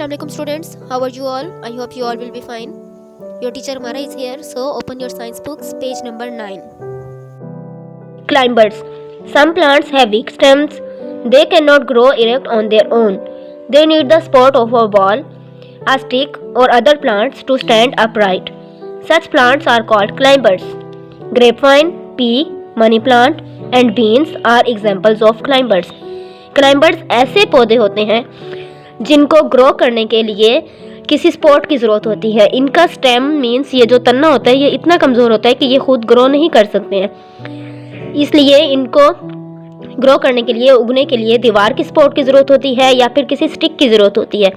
Assalamu alaikum students, how are you all? I hope you all will be fine. Your teacher Mara is here, so open your science books, page number 9. Climbers. Some plants have weak stems. They cannot grow erect on their own. They need the support of a wall, a stick, or other plants to stand upright. Such plants are called climbers. Grapevine, pea, money plant, and beans are examples of climbers. Climbers ऐसे पौधे होते हैं जिनको grow करने के लिए किसी support की ज़रूरत होती है. इनका स्टेम मीन्स ये जो तन्ना होता है ये इतना कमज़ोर होता है कि ये खुद ग्रो नहीं कर सकते हैं. इसलिए इनको ग्रो करने के लिए, उगने के लिए दीवार की सपोर्ट की ज़रूरत होती है या फिर किसी स्टिक की ज़रूरत होती है.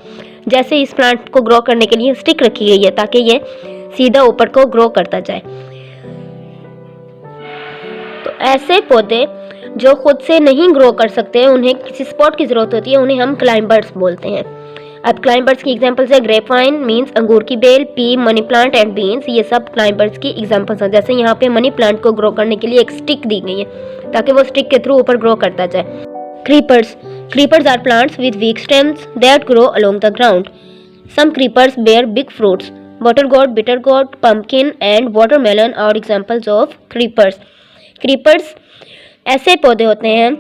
जैसे इस प्लांट को ग्रो करने के लिए स्टिक रखी गई है ताकि ये सीधा ऊपर को ग्रो करता जाए. तो ऐसे पौधे जो खुद से नहीं ग्रो कर सकते, उन्हें किसी सपोर्ट की ज़रूरत होती है, उन्हें हम क्लाइंबर्स बोलते हैं. अब क्लाइंबर्स की एग्जांपल्स है ग्रेपवाइन मींस अंगूर की बेल, pea, money plant and beans. ये सब क्लाइंबर्स की एग्जांपल्स हैं. जैसे यहाँ पे मनी प्लांट को ग्रो करने के लिए एक स्टिक दी गई है ताकि वो स्टिक के थ्रू ऊपर ग्रो करता जाए. Creepers are plants with weak stems that grow along the ground. Some creepers bear big fruits. Water gourd, bitter gourd, pumpkin and watermelon are examples of creepers. Creepers ऐसे पौधे होते हैं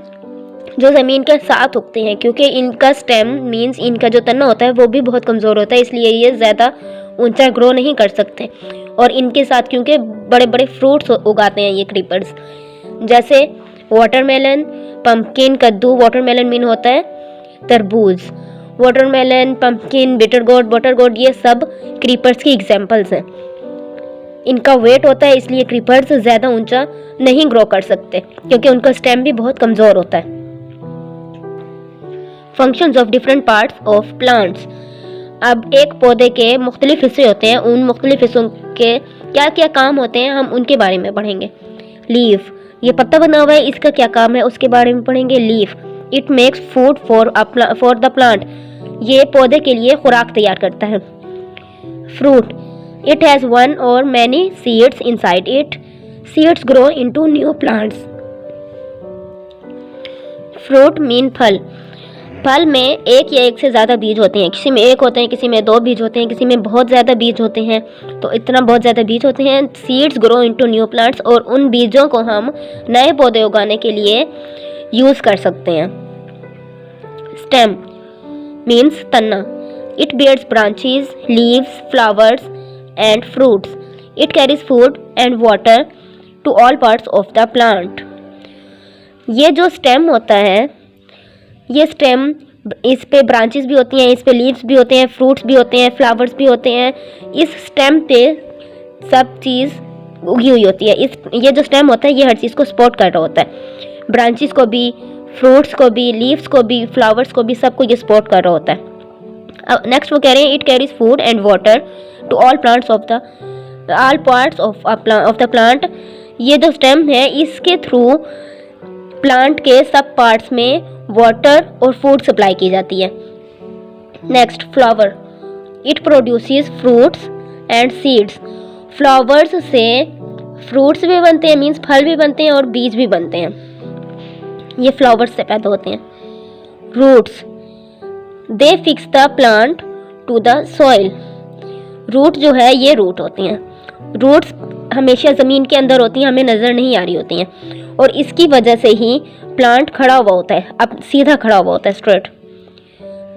जो ज़मीन के साथ उगते हैं क्योंकि इनका स्टेम मींस इनका जो तना होता है वो भी बहुत कमज़ोर होता है, इसलिए ये ज़्यादा ऊंचा ग्रो नहीं कर सकते. और इनके साथ क्योंकि बड़े बड़े फ्रूट्स उगाते हैं ये क्रीपर्स, जैसे वाटरमेलन, पम्पकिन, कद्दू. वाटरमेलन मीन होता है तरबूज. वाटरमेलन, पम्पकिन, बिटर गोड, ये सब क्रीपर्स की एग्जाम्पल्स हैं. इनका वेट होता है इसलिए क्रीपर्स ज़्यादा ऊंचा नहीं ग्रो कर सकते क्योंकि उनका स्टेम भी बहुत कमज़ोर होता है. Functions of different parts of plants. अब एक पौधे के मुख्तलिफ हिस्से होते हैं, उन मुख्तलिफ हिस्सों के क्या क्या काम होते हैं हम उनके बारे में पढ़ेंगे. लीफ, ये पत्ता बना हुआ है, इसका क्या काम है उसके बारे में पढ़ेंगे. Leaf, it makes food for the plant. ये पौधे के लिए खुराक तैयार करता है. Fruit, it has one or many seeds inside it. Seeds grow into new plants. Fruit mean फल. फल में एक या एक से ज़्यादा बीज होते हैं. किसी में एक होते हैं, किसी में दो बीज होते हैं, किसी में बहुत ज़्यादा बीज होते हैं. तो इतना बहुत ज़्यादा बीज होते हैं. Seeds grow into new plants और उन बीजों को हम नए पौधे उगाने के लिए यूज़ कर सकते हैं. Stem means Tanna. It bears branches, leaves, flowers and fruits. It carries food and water to all parts of the plant. ये जो स्टेम होता है, ये स्टेम, इस पे ब्रांचेस भी होती हैं, इस पे लीव्स भी होते हैं, फ्रूट्स भी होते हैं, फ्लावर्स भी होते हैं. इस स्टेम पे सब चीज़ उगी हुई होती है. ये जो स्टेम होता है ये हर चीज़ को सपोर्ट कर रहा होता है. ब्रांचेस को भी, फ्रूट्स को भी, लीव्स को भी, फ्लावर्स को भी, सबको ये सपोर्ट कर रहा होता है. अब नेक्स्ट वो कह रहे हैं it carries food and water to all parts of the plant. ये जो स्टेम है इसके थ्रू प्लांट के सब पार्ट्स में वाटर और फूड सप्लाई की जाती है. Next flower, it produces fruits and seeds. Flowers से फ्रूट्स भी बनते हैं, मीन्स फल भी बनते हैं और बीज भी बनते हैं. ये फ्लावर्स से पैदा होते हैं. Roots, they fix the plant to the soil. Root जो है ये रूट होती हैं. रूट्स हमेशा ज़मीन के अंदर होती हैं, हमें नज़र नहीं आ रही होती हैं और इसकी वजह से ही प्लांट खड़ा हुआ होता है, अब सीधा खड़ा हुआ होता है, straight.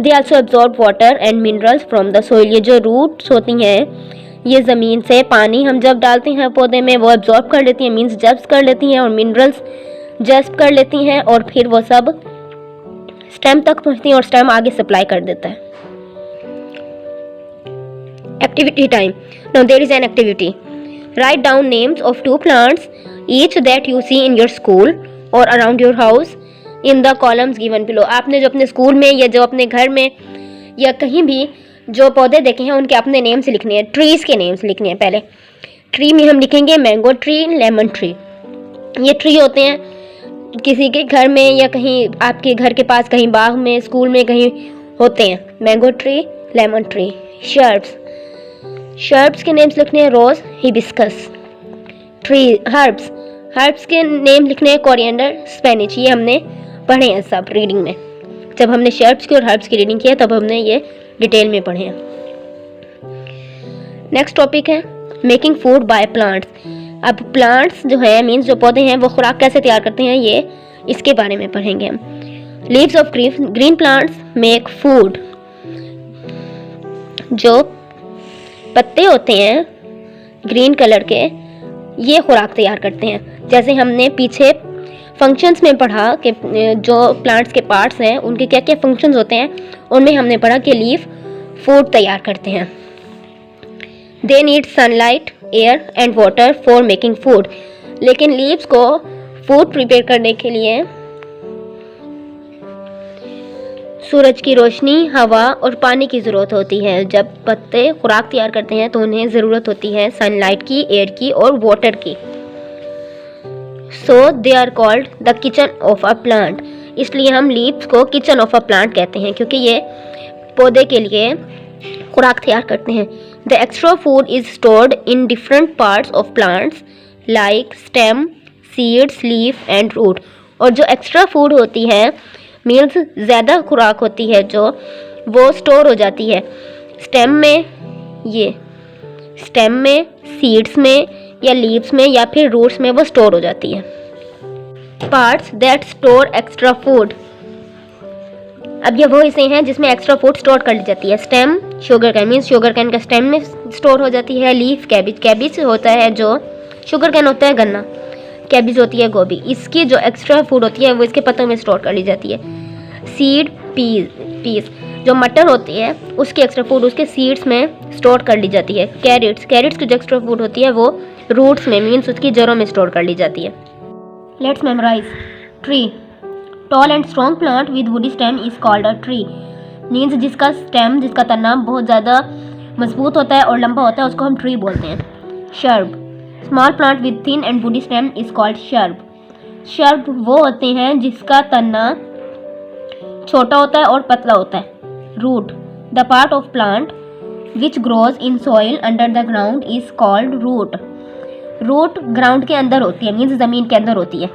They also absorb water and minerals from the soil. ये जो रूट्स होती हैं ये ज़मीन से पानी हम जब डालते हैं पौधे में वो एब्जॉर्ब कर लेती हैं, मीन्स जब्स कर लेती हैं, और मिनरल्स जब्स कर लेती हैं और फिर वो सब स्टेम तक पहुँचती हैं और स्टेम आगे सप्लाई कर देता है. Activity time. Now there is an activity. Write down names of two plants, each that you see in your school or around your house in the columns given below. आपने जो अपने school में या जो अपने घर में या कहीं भी जो पौधे देखे हैं उनके अपने नेम्स लिखने हैं. ट्रीज के नेम्स लिखने हैं. पहले ट्री में हम लिखेंगे मैंगो ट्री, लेमन ट्री. ये ट्री होते हैं किसी के घर में या कहीं आपके घर के पास, कहीं बाग में, स्कूल में कहीं होते हैं. Mango tree, lemon tree. Shrubs के नेम्स लिखने हैं रोज, हिबिस्कस. ट्री हर्ब्स के नेम लिखने हैं कोरिएंडर, स्पेनिश. ये हमने पढ़े हैं सब रीडिंग में. जब हमने शर्ब्स की और हर्ब्स की रीडिंग की है तब हमने ये डिटेल में पढ़ें। नेक्स्ट टॉपिक है मेकिंग फूड बाय प्लांट्स। अब प्लांट्स जो है मीन्स जो पौधे हैं वो खुराक कैसे तैयार करते हैं, ये इसके बारे में पढ़ेंगे हम। Leaves of green plants make food. जो पत्ते होते हैं ग्रीन कलर के, ये खुराक तैयार करते हैं। जैसे हमने पीछे फंक्शंस में पढ़ा कि जो प्लांट्स के पार्ट्स हैं उनके क्या क्या फंक्शंस होते हैं, उनमें हमने पढ़ा कि लीफ फूड तैयार करते हैं। They need sunlight, air and water for making food. लेकिन लीव्स को फूड प्रिपेयर करने के लिए सूरज की रोशनी, हवा और पानी की ज़रूरत होती है। जब पत्ते खुराक तैयार करते हैं तो उन्हें ज़रूरत होती है सनलाइट की, एयर की और वाटर की। So they are called the kitchen of a plant. इसलिए हम लीव्स को किचन ऑफ अ प्लांट कहते हैं, क्योंकि ये पौधे के लिए खुराक तैयार करते हैं। The extra food is stored in different parts of plants like stem, seeds, leaf and root. और जो एक्स्ट्रा फूड होती है मीन्स ज़्यादा खुराक होती है जो वो स्टोर हो जाती है स्टेम में, सीड्स में या लीव्स में या फिर रूट्स में वो स्टोर हो जाती है। Parts that store extra food. अब ये वो हिस्से हैं जिसमें एक्स्ट्रा फूड स्टोर कर ली जाती है। Stem sugar cane means sugar cane का स्टेम में स्टोर हो जाती है। लीफ कैबिज होता है, जो शुगर कैन होता है गन्ना, कैबिज होती है गोभी। इसकी जो एक्स्ट्रा फूड होती है वो इसके पत्तों में स्टोर कर ली जाती है। सीड पीस जो मटर होती है उसकी एक्स्ट्रा फूड उसके सीड्स में स्टोर कर ली जाती है। कैरेट्स की जो एक्स्ट्रा फूड होती है वो रूट्स में मीन्स उसकी जड़ों में स्टोर कर ली जाती है। Let's memorize. Tree, tall and strong plant with woody stem is called a tree. Means जिसका तना बहुत ज़्यादा मजबूत होता है और लंबा होता है उसको हम ट्री बोलते हैं। Shrub, small plant with thin and woody stem is called shrub. Shrub वो होते हैं जिसका तना छोटा होता है और पतला होता है। Root, the part of plant which grows in soil under the ground is called root. Root ground के अंदर होती है मीन्स ज़मीन के अंदर होती है।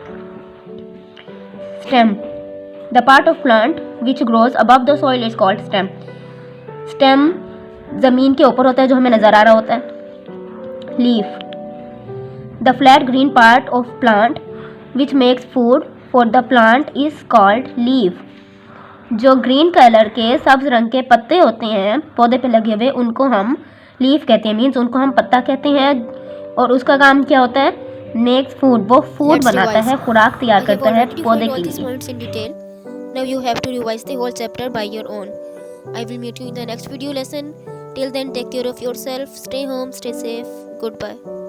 Stem, the part of plant which grows above the soil is called stem. Stem ज़मीन के ऊपर होता है जो हमें नज़र आ रहा होता है। Leaf, the flat green part of plant which makes food for the plant is called leaf. जो ग्रीन कलर के सब्ज रंग के पत्ते होते हैं पौधे पे लगे हुए उनको हम लीफ कहते हैं मीन्स उनको हम पत्ता कहते हैं। और उसका काम क्या होता है, मेक्स फूड, वो फूड बनाता है, खुराक तैयार करता है पौधे के लिए। Now you have to revise the whole chapter by your own. I will meet you in the next video lesson. Till then, take care of yourself, stay home, stay safe. Goodbye.